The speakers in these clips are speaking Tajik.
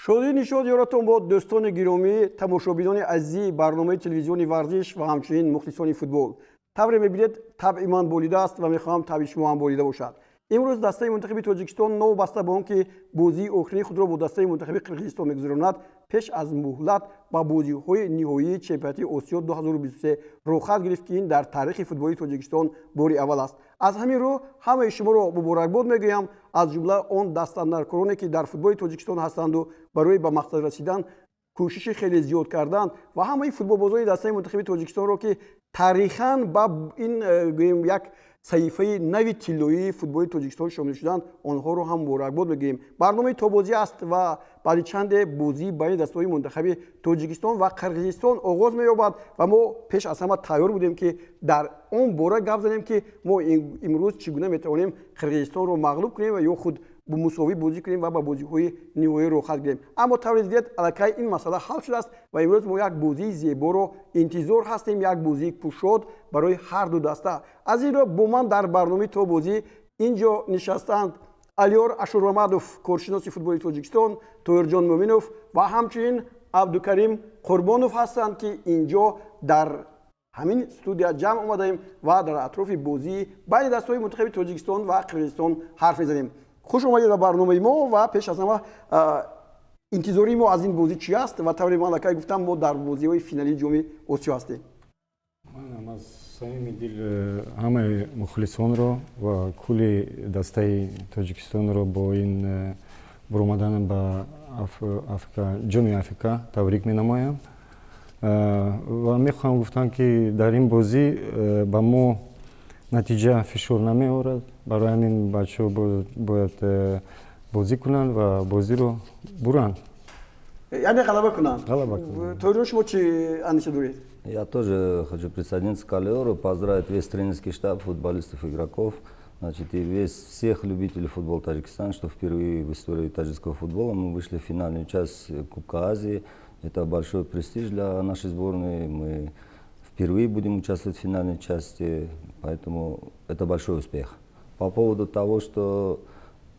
шодӣ нишод ёратон бод дӯстони гиромӣ, тамошобинони азизии барномаи телевизиони варзиш ва ҳамчунин мухлисони футбол. тавре мебинед табъи ман болидааст ва мехоҳам табъи шумо ҳам болида бошад. имрӯз дастаи мунтахаби тоҷикистон новобаста ба он ки бозии охирини худро бо дастаи мунтахаби қирғизистон мегузаронад, пеш аз муҳлат ба бозиҳои ниҳоии чемпионати Осиё 2023 рохат гирифт ки ин дар таърихи футболи Тоҷикистон бори аввал аст. аз ҳамин рӯ ҳамаи шуморо муборакбод мегӯям, аз ҷумла он дастандаркороне ки дар футболи Тоҷикистон ҳастанду барои ба мақсад расидан кӯшиши хеле зиёд карданд ва ҳамаи футболбозони дастаи мунтахаби Тоҷикистонро ки таърихан ба ин гӯем як саҳифаи нави тиллоии футболи Тоҷикистон шомил шуданд, онҳоро ҳам муборакбод мегӯем. барномаи тобозӣ аст ва баъди чанде бозии байни дастаҳои мунтахаби Тоҷикистон ва Қирғизистон оғоз меёбад ва мо пеш аз ҳама тайёр будем ки дар он бора гап занем ки мо имрӯз чӣ гуна метавонем Қирғизистонро мағлуб кунем ва ё худ мусовӣ бозӣ кунем ва ба бозиҳои ниҳоӣ рохат гирем. аммо тавре дидед аллакай ин масъала ҳал шудааст ва имрӯз мо як бозии зеборо интизор ҳастем, як бозии кушод барои ҳар ду даста. аз ин ро бо ман дар барномаи тобозӣ инҷо нишастанд Алиёр Ашурмамадов, коршиноси футболи Тоҷикистон, Тоҳирҷон Мӯминов ва ҳамчунин Абдукарим Қурбонов ҳастанд ки инҷо дар ҳамин студия ҷамъ омадаем ва дар атрофи бозии байни дастаҳои мунтахаби Тоҷикистон ва Қирғизистон ҳарф мезанем. хуш омадед ба барномаи мо ва пеш аз ҳама интизори мо аз ин бозӣ чӣ аст ва тавре ман аллакай гуфтам мо дар бозиҳои финалии ҷоми Осиё ҳастем. манам аз самими дил ҳамаи мухлисонро ва кулли дастаи Тоҷикистонро бо ин буромадан ба ҷоми Африка табрик менамоям ва мехоҳам гуфтам ки дар ин бозӣ ба мо натиҷа фишор намеорад. барои ҳамин бачаҳо бояд бозӣ кунанд ва бозиро буранд, яъне ғалаба кунанд. Ғалаба кунанд. Тоҳирҷон, шумо чӣ андеша доред? Я тоже хочу присоединиться к Алиору, поздравить весь тренерский штаб, футболистов, игроков, значит, и всех любителей футбола Таджикистана, что впервые в истории таджикского футбола мы вышли в финальную часть Кубка Азии. Это большой престиж для нашей сборной. Мы впервые будем участвовать в финальной части, поэтому это большой успех. По поводу того, что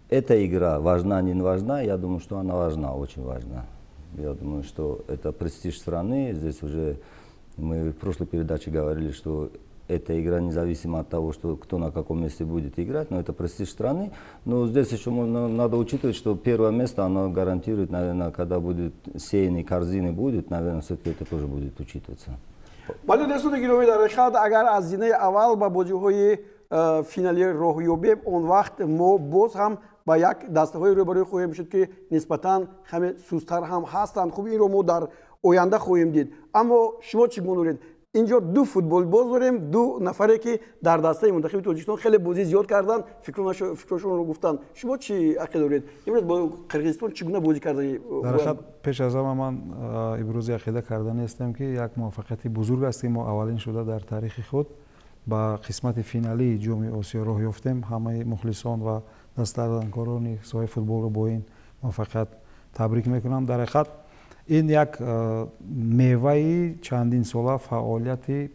эта игра важна, не важна, я думаю, что она важна, очень важна. Я думаю, что это престиж страны. Здесь уже мы в прошлой передаче говорили, что эта игра независимо от того, что кто на каком месте будет играть, но это престиж страны. Но здесь еще надо учитывать, что первое место оно гарантирует, наверное, когда будет сеяние корзины будет, наверное, все-таки это тоже будет учитываться. вале дӯстони гиромӣ, дар ҳақиқат агар аз зинаи аввал ба бозиҳои финалӣ роҳ ёбем, он вақт мо боз ҳам ба як дастаҳои рӯбарӯ хоҳем шуд ки нисбатан ҳаме сустар ҳам ҳастанд. хуб инро мо дар оянда хоҳем дид. аммо шумо чӣ гумон доред? инҷо ду футболбоз дорем, ду нафаре ки дар дастаи мунтахаби Тоҷикистон хеле бозӣ зиёд карданд, фикрашонро гуфтанд. шумо чӣ ақида доред? имрӯз бо Қирғизистон чӣ гуна бозӣ кардани? дар ҳақиқат пеш аз ҳама ман имрӯзи ақида кардани ҳастам ки як муваффақияти бузург аст ки мо аввалин шуда дар таърихи худ ба қисмати финалии ҷоми Осиё роҳ ёфтем. ҳамаи мухлисон ва дастарданкорони соҳаи футболро бо ин муваффақият табрик мекунам. дар ҳақиқат ин як меваи чандин сола фаъолияти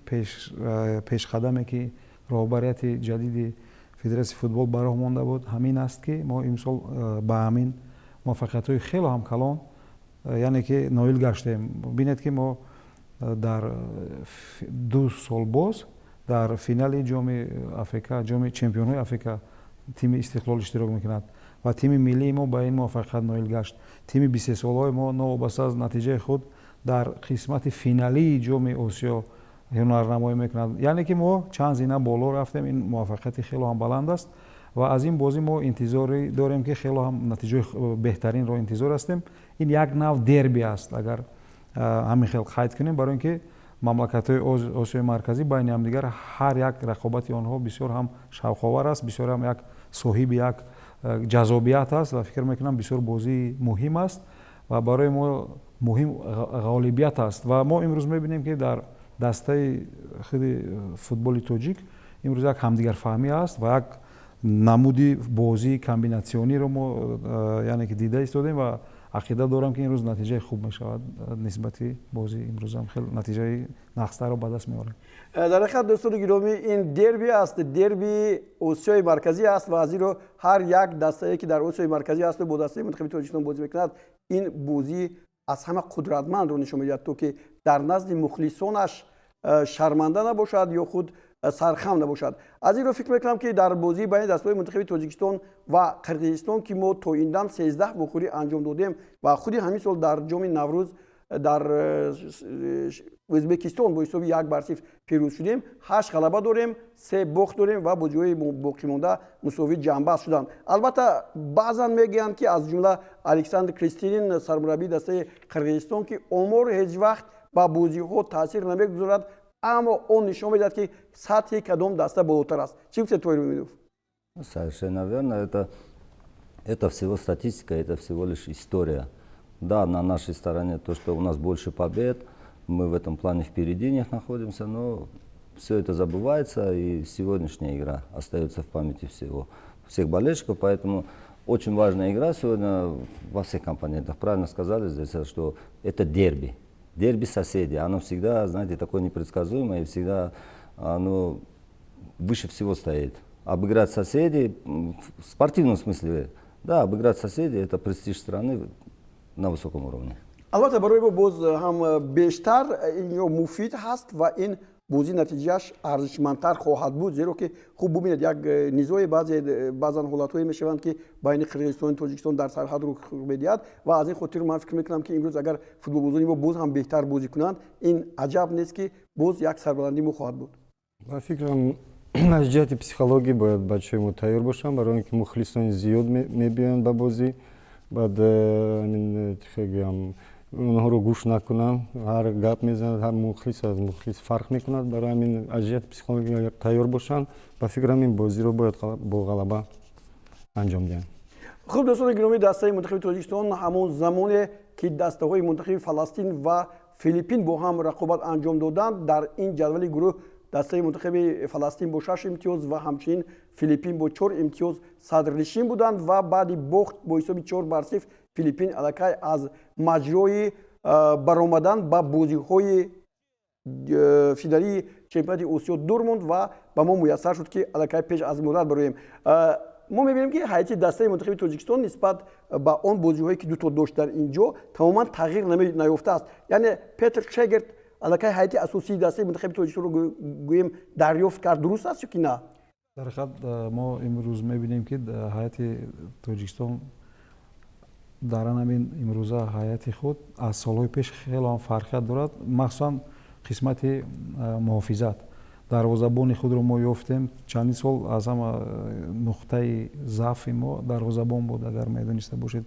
пешқадаме ки роҳбарияти ҷадиди федератсияи футбол ба роҳ монда буд, ҳамин аст ки мо имсол ба ҳамин муваффақиятҳои хеле ҳам калон яъне ки ноил гаштем. бинед ки мо дар 2 сол боз дар финали ҷоми Африка, ҷоми чемпионҳои Африка тими Истиқлол иштирок мекунад ва тими миллии мо ба ин муваффақият ноил гашт. тими 23 солҳои мо новобаста аз натиҷаи худ дар қисмати финалии ҷоми Осиё ҳунарнамоӣ мекунад. яъне ки мо чанд зина боло рафтем. ин муваффақияти хеле ҳам баланд аст ва аз ин бозӣ мо интизори дорем ки хеле ҳам натиҷаи беҳтаринро интизор ҳастем. ин як нав дерби аст, агар ҳамин хел қайд кунем, барои ин ки мамлакатҳои Осиёи марказӣ байни ҳамдигар ҳар як рақобати онҳо бисёр ҳам шавқовар аст, бисёр ҳам як соҳиби як ҷазобият аст ва фикр мекунам бисёр бозии муҳим аст ва барои мо муҳим ғолибият аст. ва мо имрӯз мебинем ки дар дастаи худи футболи тоҷик имрӯз як ҳамдигарфаҳмӣ аст ва як намуди бозии комбинатсиониро мо яъне ки дида истодем ва ақида дорам ки имрӯз натиҷаи хуб мешавад нисбати бозии имрӯзам хел натиҷаи нақстаро ба даст меорем. дар ҳақиқат дӯстони гиромӣ ин дерби аст, дерби осиёи марказӣ аст ва азиро ҳар як дастае ки дар осиёи марказӣ асту бо дастаи мунтахаби тоҷикистон бозӣ мекунад, ин бозӣ аз ҳама қудратмандро нишон медиҳад, то ки дар назди мухлисонаш шарманда набошад ё худ сархам набошад. аз инро фикр мекунам ки дар бозии байни дастаҳои мунтахаби тоҷикистон ва қирғизистон ки мо то ин дам 13 вохӯрӣ анҷом додем ва худи ҳамин сол дар ҷоми наврӯз дар ӯзбекистон бо ҳисоби 1-0 пирӯз шудем. 8 ғалаба дорем, 3 бохт дорем ва боҷиҳои боқимонда мусови ҷамъбаст шуданд. албатта баъзан мегӯянд ки аз ҷумла александр кристинин сармураббии дастаи қирғизистон ки омор ҳеҷ вақт ба бозиҳо таъсир намегузорад, аммо он нишон медиҳад ки сатҳи кадом даста болотар аст. Чӣ гуфтед Тоҳир Муминов? Совершенно верно. Это всего статистика, это всего лишь история. Да, на нашей стороне то, что у нас больше побед, мы в этом плане впереди них находимся, но все это забывается, и сегодняшняя игра остается в памяти всех болельщиков, поэтому очень важная игра сегодня во всех компонентах. Правильно сказали здесь, что это дерби. Дерби соседей. Оно всегда, знаете, такое непредсказуемое, и всегда оно выше всего стоит. Обыграть соседей, в спортивном смысле, да, обыграть соседей, это престиж страны на высоком уровне. албатта барои мо боз ҳам бештар ин муфид ҳаст ва ин бозӣ натиҷааш арзишмандтар хоҳад буд, зеро ки хуб бубинед як низои баъзан ҳолатҳое мешаванд ки байни қирғизистону тоҷикистон дар сарҳад рух медиҳад ва аз ин хотир ман фикр мекунам ки имрӯз агар футболбозони мо боз ҳам беҳтар бозӣ кунанд, ин аҷаб нест ки боз як сарбаландӣ мо хоҳад буд. ба фикрам аз ҷиҳати психологӣ бояд бачаҳои мо тайёр бошанд, барои ин ки мухлисони зиёд мебиёянд ба бозӣ, баъд онҳоро гӯш накунанд, ҳар гап мезанад, ҳар мухлис аз мухлис фарқ мекунад. барои ҳамин аз ҷиҳати психологӣ агар тайёр бошанд, ба фикрам ин бозиро бояд бо ғалаба анҷом диҳанд. хуб дӯстони гиромӣ, дастаи мунтахаби тоҷикистон ҳамон замоне ки дастаҳои мунтахаби фаластин ва филиппин бо ҳам рақобат анҷом доданд, дар ин ҷадвали гурӯҳ дастаи мунтахаби фаластин бо 6 имтиёз ва ҳамчунин филиппин бо 4 имтиёз садрнишин буданд ва баъди бохт бо ҳисоби 4-0 филиппин аллакай аз маҷрои баромадан ба бозиҳои финалии чемпионати осиё дур монд ва ба мо муяссар шуд ки аллакай пеш аз муддат бароем. мо мебинем ки ҳайати дастаи мунтахаби тоҷикистон нисбат ба он бозиҳое ки дуто дошт дар ин ҷо тамоман тағйир наёфтааст. яъне Петр Шегерт аллакай ҳайати асосии дастаи мунтахаби тоҷикистонро гӯем дарёфт кард, дуруст аст ё ки на? дар ҳақиқат мо имрӯз мебинем ки ҳайати тоҷикистон дар ҳамин имрӯза ҳайати худ аз солҳои пеш хело фарқият дорад, махсусан қисмати муҳофизат. дарвозабони худро мо ёфтем чандин сол аз ҳама нуқтаи заъфи мо дарвозабон буд. агар медониста бошед,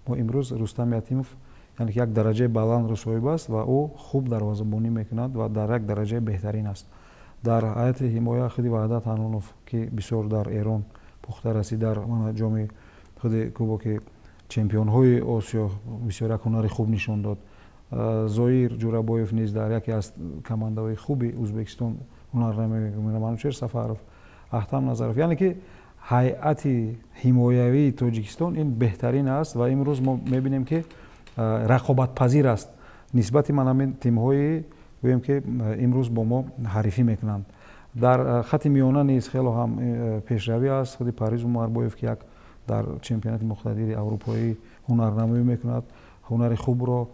мо имрӯз Рустам Ятимов яъне ки як дараҷаи баландро соҳиб аст ва ӯ хуб дарвозабонӣ мекунад ва дар як дараҷаи беҳтарин аст. дар ҳайати ҳимоя худи Ваҳдат Ҳанонов ки бисёр дар Эрон пухта расид, дар ҷоми худи кубоки чемпионҳои Осиё бисёр як ҳунари хуб нишон дод. Зоир Ҷурабоев низ дар яке аз командаҳои хуби Ӯзбекистон ҳунарнамои Манучер Сафаров, Ахтам Назаров, яъне ки ҳайати ҳимоявии Тоҷикистон ин беҳтарин аст ва имрӯз мо мебинем ки рақобатпазир аст нисбати ҳамин тимҳои гӯем ки имрӯз бо мо ҳарифӣ мекунанд. дар хати миёна низ хело ҳам пешравӣ аст. худи Париз Умарбоев ки як дар чемпионати муқтадири аврупоӣ ҳунарнамоӣ мекунад, ҳунари хубро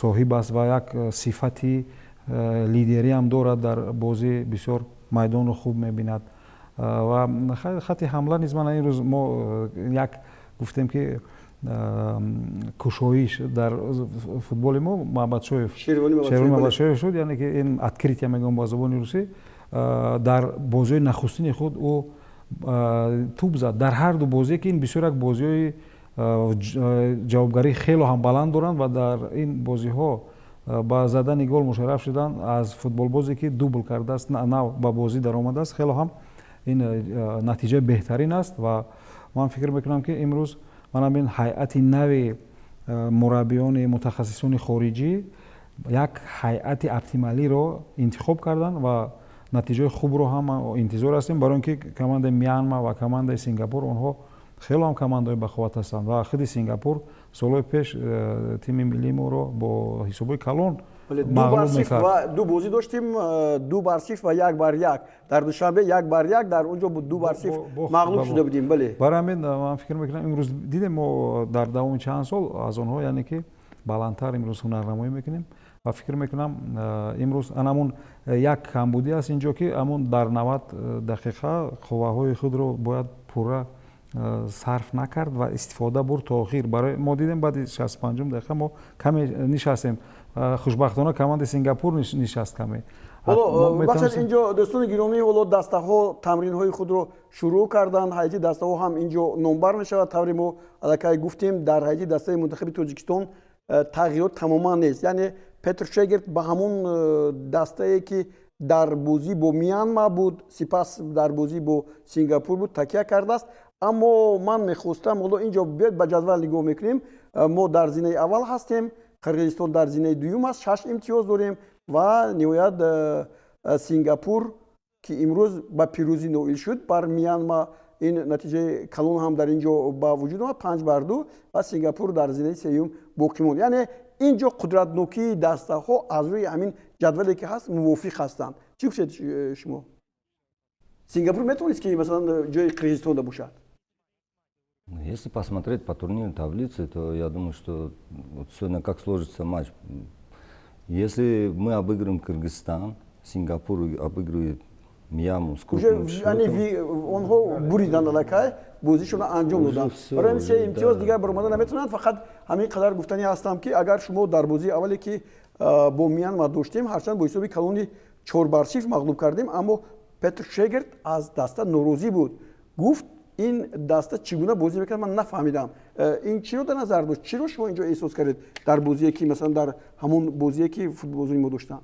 соҳиб аст ва як сифати лидериам дорад, дар бозӣ бисёр майдонро хуб мебинад. ва хати ҳамла низ мана имрӯз мо як гуфтем ки кушоиш дар футболи мо Маҳбатшоев, Шервони Маҳбатшоев шуд, яъне ки ин открития мегӯям ба забони русӣ. дар бозиҳои нахустини худ ӯ тӯб зад дар ҳар ду бозие ки ин бисёр як бозиҳои ҷавобгарӣ хело ҳам баланд доранд ва дар ин бозиҳо ба задани гол мушарраф шудан аз футболбозе ки дубл кардааст, нав ба бозӣ даромадааст, хело ҳам ин натиҷаи беҳтарин аст ва ман фикр мекунам ки имрӯз ман ҳамин ҳайати нави мураббиёни мутахассисони хориҷӣ як ҳайати оптималиро интихоб кардан ва натиҷаи хубро ҳам интизор ҳастем, барои ин ки командаи Мянма ва командаи Сингапур онҳо хело ҳам командаҳои баховат ҳастанд ва худи Сингапур солҳои пеш тими миллиморо бо ҳисобҳои калон мағлуб мекард. ду бозӣ доштем 2-0 ва 1-1 дар душанбе 1-1 дар онҷо 2-0 мағлуб шуда будем. Бале барои ҳамин ман фикр мекунам имрӯз дидем мо дар давоми чанд сол аз онҳо яъне ки баландтар имрӯз ҳунарнамоӣ мекунем ва фикр мекунам имрӯз анамун як камбудӣ аст инҷо ки амун дар 90 дақиқа қувваҳои худро бояд пурра сарф накард ва истифода бурд то охир. Барои мо дидем баъди 65 дақиқа мо каме нишастем. хушбахтона командаи Сингапур нишаст каме. бахшед инҷо дӯстони гиромӣ ҳоло дастаҳо тамринҳои худро шурӯъ карданд. ҳайати дастаҳо ҳам инҷо номбар мешавад. тавре мо аллакай гуфтем дар ҳайати дастаи мунтахаби Тоҷикистон тағйирот тамоман нест. яъне Петр Шегерт ба ҳамун дастае ки дар бозӣ бо Мянма буд, сипас дар бозӣ бо Сингапур буд, такя кардааст. аммо ман мехостам ҳоло инҷо биёед ба ҷадвал нигоҳ мекунем. мо дар зинаи аввал ҳастем, Қирғизистон дар зинаи дуюм аст, 6 имтиёз дорем ва ниҳоят Сингапур ки имрӯз ба пирӯзӣ ноил шуд бар Мянма. ин натиҷаи калон ҳам дар инҷо ба вуҷуд омад 5-2 ва Сингапур дар зинаи сеюм боқӣ монд. яъне инҷо қудратнокии дастаҳо аз рӯи ҳамин ҷадвале ки ҳаст мувофиқ ҳастанд. чӣ гуфтед шумо? Сингапур метавонист ки масалан ҷои Қирғизистон бошад? Если посмотреть по турнирной таблице, то я думаю, что вот сегодня как сложится матч. Если мы обыгрываем Кыргызстан, Сингапур обыгрывает Мьянму с крупным счетом. онҳо буриданд аллакай бозишона анҷом доданд. барои ҳамин се имтиёз дигар баромада наметавонанд. фақат ҳамин қадар гуфтанӣ ҳастам ки агар шумо дар бозии аввале ки бо Мьянма доштем ҳарчанд бо ҳисоби калони 4-0 мағлуб кардем, аммо Петр Шегерт аз даста норозӣ буд. гуфт ин даста чӣ гуна бозӣ мекард ман нафаҳмидам. ин чиро дар назар дошт? чиро шумо инҷо эҳсос кардед дар бозие ки масалан дар ҳамон бозие ки футболзони мо доштанд?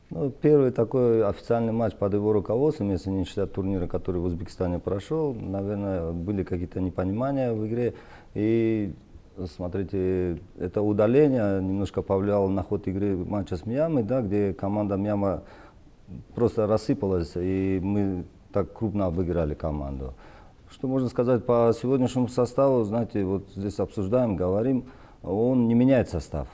Ну, первый такой официальный матч под его руководством, если не считать турнира, который в Узбекистане прошел, наверное, были какие-то непонимания в игре. И смотрите, это удаление немножко повлияло на ход игры матча с Мьянмой, да, где команда Мьянма просто рассыпалась, и мы так крупно обыграли команду. Что можно сказать по сегодняшнему составу? Знаете, вот здесь обсуждаем, говорим, он не меняет состав.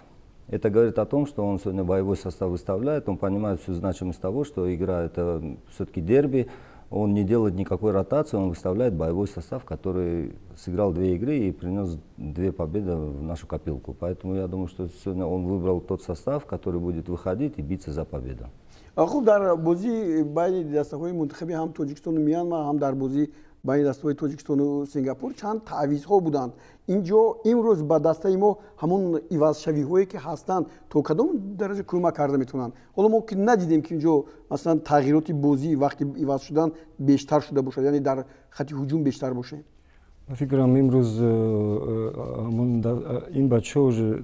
Это говорит о том, что он сегодня боевой состав выставляет, он понимает всю значимость того, что игра это все-таки дерби, он не делает никакой ротации, он выставляет боевой состав, который сыграл 2 игры и принес 2 победы в нашу копилку. Поэтому я думаю, что сегодня он выбрал тот состав, который будет выходить и биться за победу. хуб дар бозии байни дастаҳои мунтахаби ҳам Тоҷикистону Мянма, ҳам дар бозии байни дастаҳои Тоҷикистону Сингапур чанд таъвизҳо буданд. инҷо имрӯз ба дастаи мо ҳамон ивазшавиҳое ки ҳастанд то кадом дараҷа кӯмак карда метавонанд? ҳоло мо ки надидем ки инҷо масалан тағйироти бозӣ вақти иваз шудан бештар шуда бошад, яъне дар хати ҳуҷум бештар бошем. Фикрам имрӯз ин бачаҳо уже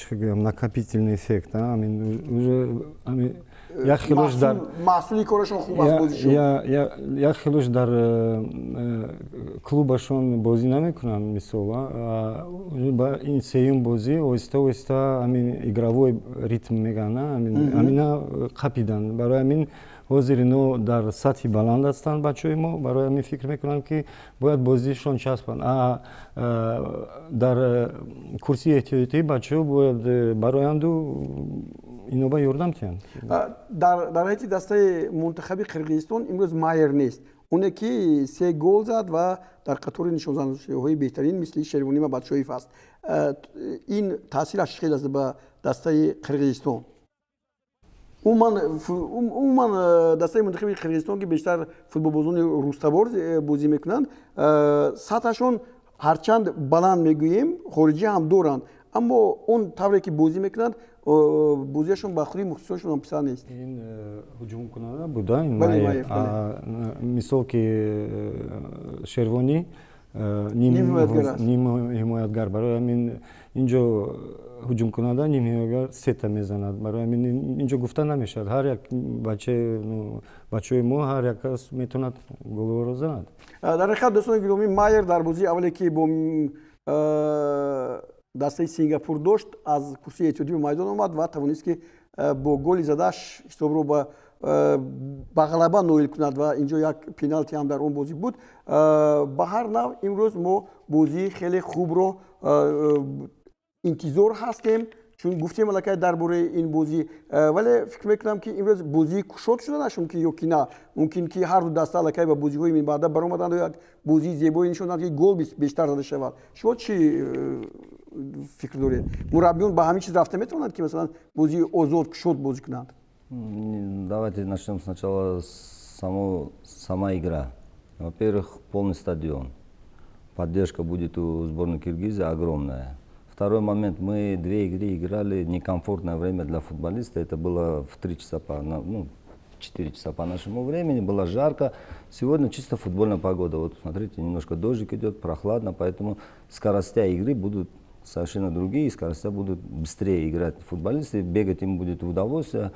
чӣ гӯям накопительный эффект уже як хелош дар маҳсули корашон хуб аст бозишон. як хелош дар клубашон бозӣ намекунанд мисол ба ин сеюм бозӣ оҳиста оҳиста ҳамин игровой ритм мегӯянд ҳамина қапиданд. барои ҳамин ҳозир ино дар сатҳи баланд ҳастанд бачаҳои мо. барои ҳамин фикр мекунанд ки бояд бозишон часпанд. дар курси эҳтиётии бачаҳо бояд бароянду иноба ёрдам кунанд. дар ҳайати дастаи мунтахаби Қирғизистон имрӯз Майер нест. оне ки 3 гол зад ва дар қатори нишонзанҳои беҳтарин мисли Шервонӣ ва Батшоев аст. ин таъсираш хеле аст ба дастаи Қирғизистон. умуман дастаи мунтахаби Қирғизистон ки бештар футболбозони рӯстабор бозӣ мекунанд, сатҳашон ҳарчанд баланд мегӯем, хориҷӣ ҳам доранд, аммо он тавре ки бозӣ мекунанд бозияшон ба худи мухлисонашон ҳам писанд нест. ин ҳуҷумкунанда буда ин мисол ки Шервонӣ ним ҳимоятгар. барои ҳамин инҷо ҳуҷумкунанда ним ҳимоятгар сета мезанад. барои ҳамин инҷо гуфта намешавад. ҳар як бачаҳои мо ҳар як кас метавонад голҳоро занад. дар ҳақиқат дӯстони гиромӣ Майер дар бозии аввале ки бо дастаи Сингапур дошт аз курсии эҳтиётӣ ба майдон омад ва тавонист ки бо голи задааш ҳисобро ба ба ғалаба ноил кунад ва инҷо як пеналти ҳам дар он бозӣ буд. Ба ҳар нав имрӯз мо бозии хеле хубро интизор ҳастем, чун гуфтем аллакай дар бораи ин бозӣ, вале фикр мекунам ки имрӯз бозии кушод шуда нашум ки ё ки на, мумкин ки ҳарду даста аллакай ба бозиҳои минбаъда баромаданду як бозии зебое нишонад ки гол бештар зада шавад. Шумо чӣ фикр доред? Мураббиён ба ҳамин чиз рафта метавонанд ки масалан бозии озод кушод бозӣ кунанд? Давайте начнем сначала сама игра. Во-первых, полный стадион. Поддержка будет у сборной Киргизии огромная. Второй момент, мы 2 игры играли некомфортное время для футболиста. Это было в 3 часа 4 часа по нашему времени, было жарко. Сегодня чисто футбольная погода. Вот смотрите, немножко дождик идет, прохладно, поэтому скоростя игры будут совершенно другие, скоростя будут быстрее играть футболисты, бегать им будет в удовольствие.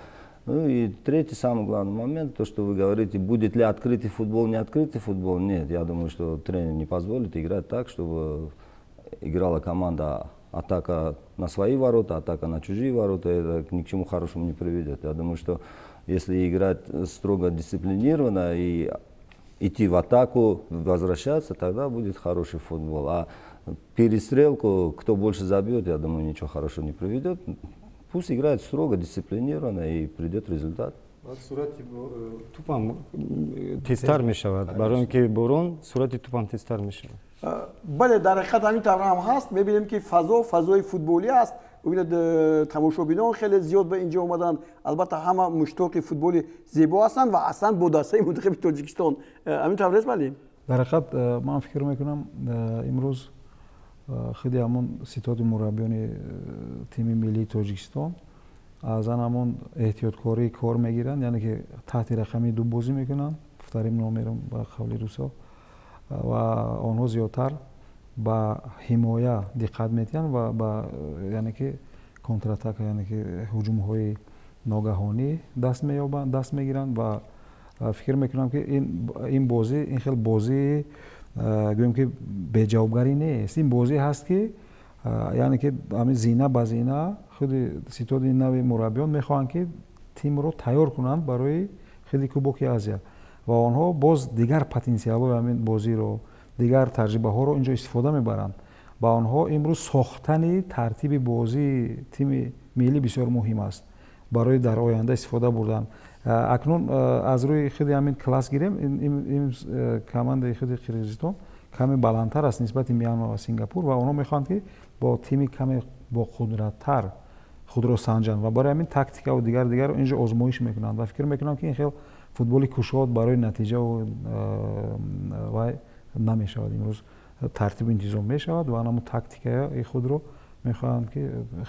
Ну и третий, самый главный момент, то, что вы говорите, будет ли открытый футбол, не открытый футбол. Нет, я думаю, что тренер не позволит играть так, чтобы играла команда атака на свои ворота, атака на чужие ворота. Это ни к чему хорошему не приведет. Я думаю, что если играть строго дисциплинированно и идти в атаку, возвращаться, тогда будет хороший футбол. А перестрелку, кто больше забьет, я думаю, ничего хорошего не приведет. Пусть играет строго, дисциплинированно и придет результат. сурати тупам тезтар мешавад, барои ин ки борон сурати тупам тезтар мешавад. бале дар ҳақиқат ҳамин тавра ҳам ҳаст. мебинем ки фазои футболӣ аст. бибинед тамошобинон хеле зиёд ба инҷо омаданд. албатта ҳама муштоқи футболи зебо ҳастанд ва аслан бо дастаи мунтахаби тоҷикистон. ҳамин таврест бале? дар ҳақиқат ман фикр мекунам имрӯз хеле ҳамон ситоди мураббиёни тими миллии тоҷикистон аз ҳамон эҳтиёткорӣ кор мегиранд, яъне ки таҳти рақами 2 бозӣ мекунанд, пуфтарим номерам ба қавли русо, ва онҳо зиёдтар ба ҳимоя диққат метиҳанд ва ба яъне ки контратака, яъне ки ҳуҷумҳои ногаҳонӣ даст мегиранд ва фикр мекунам ки ин бозӣ ин хел бозии гӯем ки беҷавобгарӣ нест. ин бозӣ ҳаст ки яъне ки ҳамин зина ба зина худи ситоди нави мураббиён мехоҳанд ки тимро тайёр кунанд барои хели Кубоки Азия ва онҳо боз дигар потенсиалҳои ҳамин бозиро, дигар таҷрибаҳоро инҷо истифода мебаранд. ба онҳо имрӯз сохтани тартиби бозии тими миллӣ бисёр муҳим аст барои дар оянда истифода бурдан. акнун аз рӯи худи ҳамин класс гирем, ин командаи худи Қирғизистон каме баландтар аст нисбати Мианма ва Сингапур ва онҳо мехоҳанд ки бо тими каме бо қудраттар худро санҷанд ва барои ҳамин тактикаву дигаро инҷо озмоиш мекунанд ва фикр мекунам ки ин хел футболи кушод барои натиҷаву вай намешавад. имрӯз тартибу интизом мешавад ва ҳамон тактикаи худро мехоҳанд ки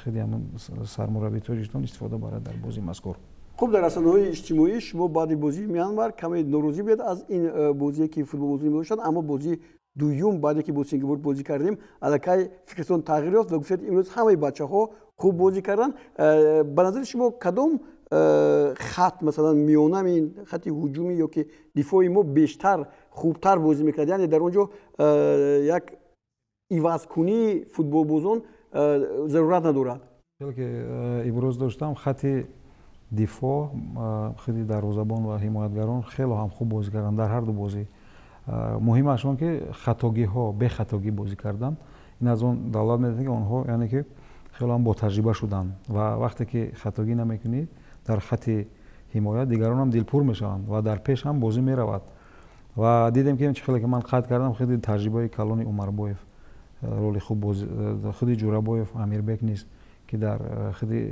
хеле ҳамон сармураббии Тоҷикистон истифода барад дар бозии мазкур. خب در رسانه‌های اجتماعی شما بعد بازی میانمار کمی ناراضی بود از این بازی که فوتبال بازی می‌داشتند، اما بازی دوم بعدی که با سنگاپور بازی کردیم الکی فکرتون تغییر یافت و گفتید امروز همه بچه‌ها خوب بازی کردن. به نظر شما کدام خط مثلا میانه خط هجومی یا که دفاعی ما بیشتر خوبتر بازی می‌کرد؟ یعنی در اونجا یک عوض کنی فوتبال بازان ضرورت ندارد. که امروز داشتم خط دفاع خیلی دروازه‌بان و حمایتگران خیلی هم خوب بازی کردن در هر دو بازی. مهمش اون که خطاگی‌ها به خطاگی بازی کردن. این از اون دلالت میده که آنها یعنی که خیلی هم با تجربه شدن و وقتی که خطاگی نمیکنی در خط حمایت دیگران هم دلپور میشوند و در پیش هم بازی میرود. و دیدم که خیلی که من قطع کردم خیلی تجربه کلانی عمربایف رولی خوب بازی خودی جورابایف امیربک نیست که در خیلی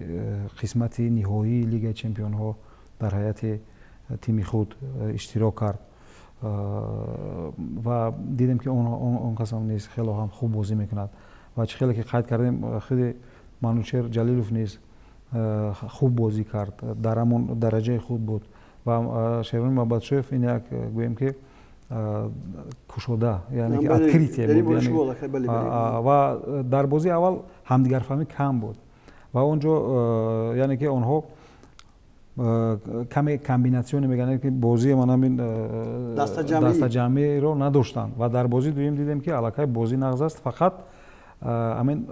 قسمت نهایی لیگ چمپیون‌ها در هیئت تیم خود اشتراک کرد و دیدم که اون قسم نیست خیلی هم خوب بازی میکند و خیلی که قید کردیم خیلی منوچهر جلیلوف نیست خوب بازی کرد در همون درجه خود بود و شیرین مبادشوف این یک گویم که کشوده یعنی که ادکریتیه بود یعنی و در بازی اول همدیگر فهمی کم بود و اونجا یعنی که اونها کمی کامبیناسیون میگن که بازی من همین دست جمعی رو نداشتن و در بازی دوم دیدیم که علاقه بازی نقض است فقط همین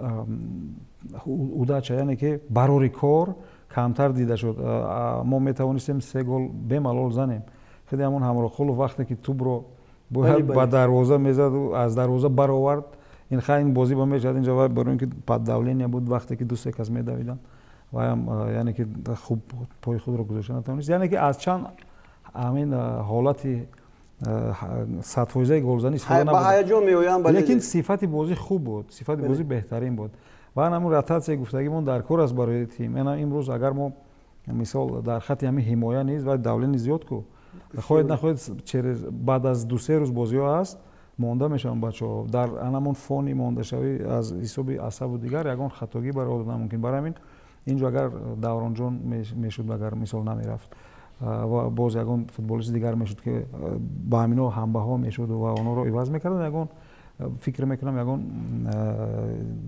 اوداچه یعنی که برای کار камтар дида шуд. Мо метавонистем 3 гол бемалол занем. Хеле ҳамон ҳамроҳхулов вақте ки тӯбро бояд ба дарвоза мезад, аз дарвоза баровард, ин хайн бозӣ ба мешад инҷа ва барои ин ки поддавление буд вақте ки ду-се кас медавиданд. Ваям яъне ки хуб пои худро гузошта натавонист. Яъне ки аз чанд ҳамин ҳолати 100% голзанӣ истифода набуд. ба ҳаяҷон меоянд, лекин сифати бозӣ хуб буд, сифати бозӣ беҳтарин буд. ва ҳамун ротатсия гуфтагимон дар кор аст барои тим. Имрӯз агар мо мисол дар хати ҳамин ҳимоя низ ва давлени зиёд ку хоҳед нахоҳед через баъд аз 2-3 рӯз бозиҳо аст монда мешаванд бачаҳо дар анамон фони мондашавӣ аз ҳисоби асабу дигар ягон хатогӣ барои одам намумкин. Барои ҳамин инҷо агар Давронҷон мешуд, агар мисол намерафт ва боз ягон футболисти дигар мешуд ки ба ҳамино ҳамбаҳо мешуду ва онҳоро иваз мекарданд, ягон фикр мекунам ягон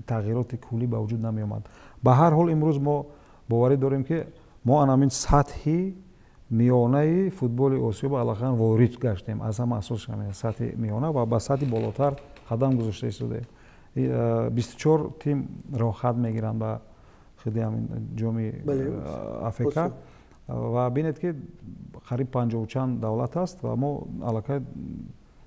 тағйироти куллӣ ба вуҷуд намеомад. Ба ҳар ҳол имрӯз мо боварӣ дорем ки мо анамин сатҳи миёнаи футболи Осиё аллакай ворид гаштем. Аз ҳама асосиш ҳамин сатҳи миёна ва ба сатҳи болотар қадам гузошта истодаем. 24 тим роҳхат мегиранд ба хиди ҳамин ҷоми Африка ва бинед ки қариб 50 чанд давлат аст ва мо аллакай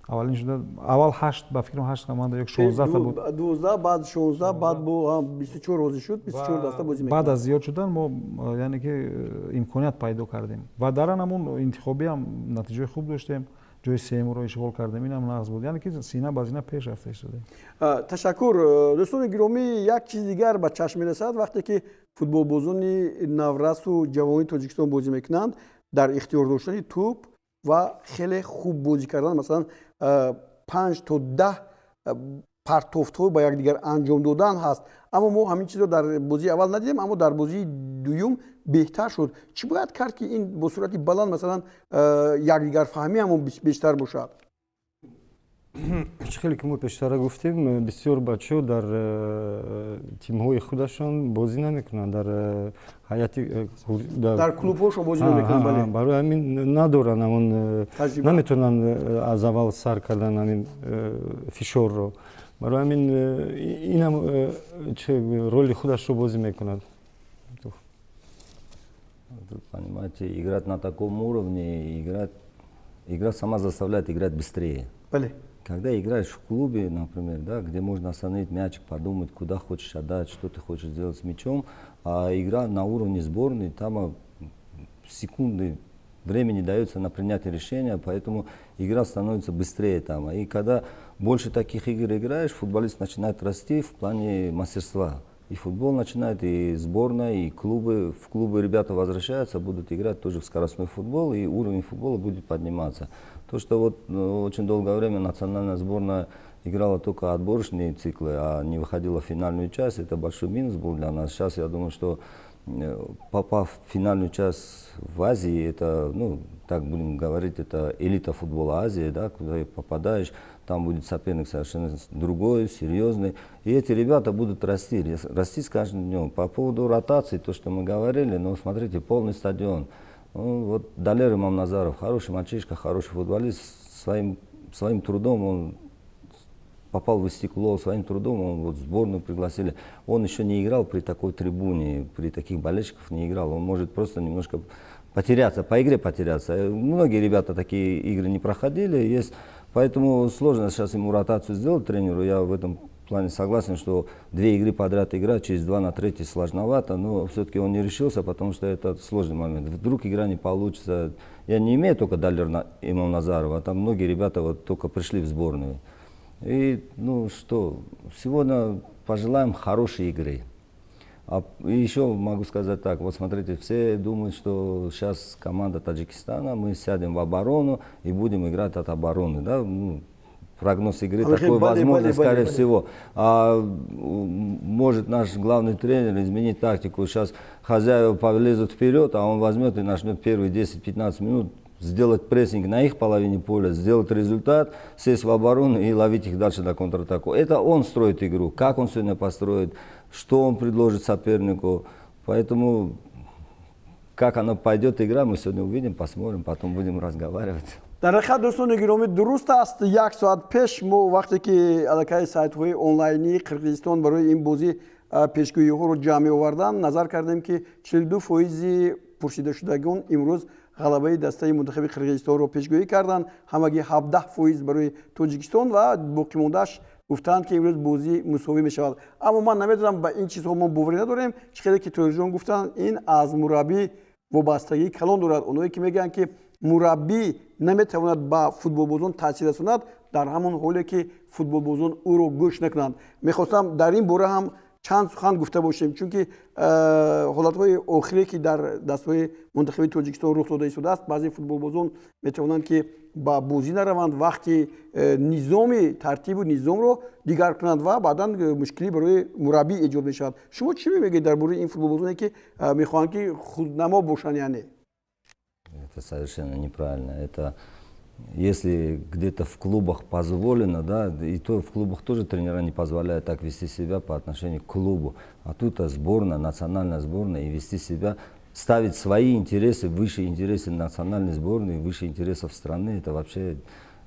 аввалин шуда аввал 8 ба фикрам 8 команда ёк 16 та буд. 12 баъд 16 баъд бо 24 розӣ шуд, 24 даста бозӣ мекард. Баъд аз зиёд шудан мо яъне ки имконият пайдо кардем ва дар анамон интихобӣ ҳам натиҷаи хуб доштем. ҷои сеюмро ишғол кардем, инам нағз буд. Яъне ки сина ба сина пеш рафта истодем. Ташаккур. Дӯстони гиромӣ, як чизи дигар ба чашм мерасад вақте ки футболбозони наврасу ҷавони Тоҷикистон бозӣ мекунанд, дар ихтиёр доштани тӯб ва хеле хуб бозӣ кардан, масалан 5 то 10 партофтҳо ба якдигар анҷом додан ҳаст. Аммо мо ҳамин чизро дар бозии аввал надидем, аммо дар бозии дуюм беҳтар шуд. Чӣ бояд кард ки ин бо сурати баланд масалан якдигарфаҳмӣ ҳамон бештар бошад? хеле ки мо пештара гуфтем, бисёр бачаҳо дар тимҳои худашон бозӣ намекунанд, дар ҳайати дар клубҳошон бозӣ намекунанд. Барои ҳамин надоранд ҳамон наметавонанд аз аввал сар кардан ҳамин фишорро. Барои ҳамин инам роли худашро бозӣ мекунад. Понимаете, играть на таком уровне, игра сама заставляет играть быстрее. Когда играешь в клубе, например, да, где можно остановить мячик, подумать, куда хочешь отдать, что ты хочешь сделать с мячом, а игра на уровне сборной, там секунды времени дается на принятие решения, поэтому игра становится быстрее там. И когда больше таких игр играешь, футболист начинает расти в плане мастерства. И футбол начинает, и сборная, и клубы. В клубы ребята возвращаются, будут играть тоже в скоростной футбол, и уровень футбола будет подниматься. То, что вот очень долгое время национальная сборная играла только отборочные циклы, а не выходила в финальную часть, это большой минус был для нас. Сейчас я думаю, что попав в финальную часть в Азии, это, ну, так будем говорить, это элита футбола Азии, да, куда ты попадаешь, там будет соперник совершенно другой, серьезный. И эти ребята будут расти с каждым днем. По поводу ротации, то, что мы говорили, ну, смотрите, полный стадион. Ну, вот Далер Имамназаров, хороший мальчишка, хороший футболист, своим трудом он попал в стекло, своим трудом он вот сборную пригласили. Он еще не играл при такой трибуне, при таких болельщиках не играл. Он может просто немножко потеряться, по игре потеряться. Многие ребята такие игры не проходили, есть, поэтому сложно сейчас ему ротацию сделать тренеру. Я в этом плане согласен, что 2 игры подряд играть, через 2 на 3 сложновато, но все-таки он не решился, потому что это сложный момент. Вдруг игра не получится. Я не имею только Далер Имамназарова, там многие ребята вот только пришли в сборную. И, ну что, сегодня пожелаем хорошей игры. И еще могу сказать так, вот смотрите, все думают, что сейчас команда Таджикистана, мы сядем в оборону и будем играть от обороны, да? Ну, прогноз игры такой возможно, скорее всего. А может наш главный тренер изменить тактику. Сейчас хозяева полезут вперед, а он возьмет и начнет первые 10-15 минут сделать прессинг на их половине поля, сделать результат, сесть в оборону и ловить их дальше на контратаку. Это он строит игру. Как он сегодня построит, что он предложит сопернику. Поэтому как она пойдет игра, мы сегодня увидим, посмотрим, потом будем разговаривать. дар ҳақиқат дӯстони гиромӣ дуруст аст, 1 соат пеш мо вақте ки аллакай сайтҳои онлайни қирғизистон барои ин бозӣ пешгӯиҳоро ҷамъ овардан назар кардем ки 42% пурсидашудагон имрӯз ғалабаи дастаи мунтахаби қирғизистонро пешгӯӣ карданд. Ҳамагӣ 17% барои Тоҷикистон ва боқимондааш гуфтанд ки имрӯз бозӣ мусовӣ мешавад. Аммо ман намедонам ба ин чизҳо мо боварӣ надорем. Чӣ хеле ки Тоҷикистон гуфтанд, ин аз мураббӣ вобастагии калон дорад. Онҳое ки мегӯянд ки мураббӣ наметавонад ба футболбозон таъсир расонад, дар ҳамон ҳоле ки футболбозон ӯро гӯш накунанд. Мехостам дар ин бора ҳам чанд сухан гуфта бошем, чунки ҳолатҳои охире ки дар дастаҳои мунтахаби Тоҷикистон рух дода истодааст, баъзе футболбозон метавонанд ки ба бозӣ нараванд, вақти низоми тартибу низомро дигар кунанд ва баъдан мушкилӣ барои мураббӣ эҷод мешавад. Шумо чӣ мегӯед дар бораи ин футболбозоне ки мехоҳанд ки худнамо бошанд? Яъне Это совершенно неправильно. Это если где-то в клубах позволено, да, и то в клубах тоже тренера не позволяют так вести себя по отношению к клубу. А тут сборная, национальная сборная, и вести себя, ставить свои интересы выше интересов национальной сборной, выше интересов страны, это вообще,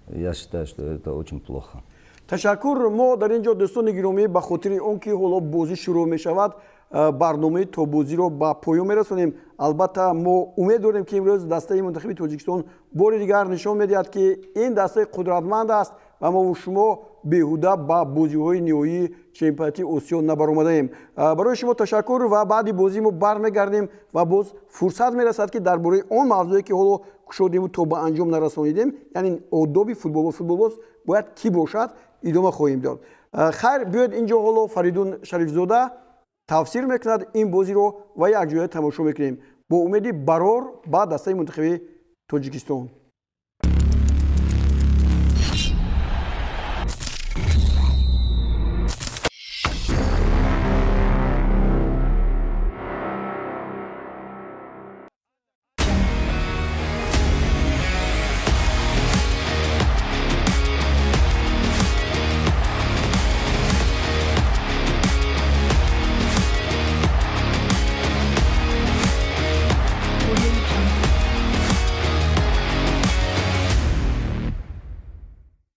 я считаю, что это очень плохо. ташаккур. мо дар ин ҷо дӯстони гиромӣ ба хотири он ки ҳоло бозӣ шурӯъ мешавад, барномаи то бозиро ба поён мерасонем. Албатта мо умед дорем ки имрӯз дастаи мунтахаби Тоҷикистон бори дигар нишон медиҳад ки ин дастаи қудратманд аст ва мо шумо беҳуда ба бозиҳои ниҳоии чемпионати Осиё набаромадаем. Барои шумо ташаккур ва баъди бозӣ мо бармегардем ва боз фурсат мерасад ки дар бораи он мавзӯе ки ҳоло кушодему то ба анҷом нарасонидем, яъне одоби футболбоз бояд кӣ бошад, идома хоҳем дод. Хайр, биёед ин ҷо ҳоло Фаридун Шарифзода тавсир мекунад ин бозиро ва якҷоя тамошо мекунем бо умеди барор ба дастаи мунтахаби Тоҷикистон.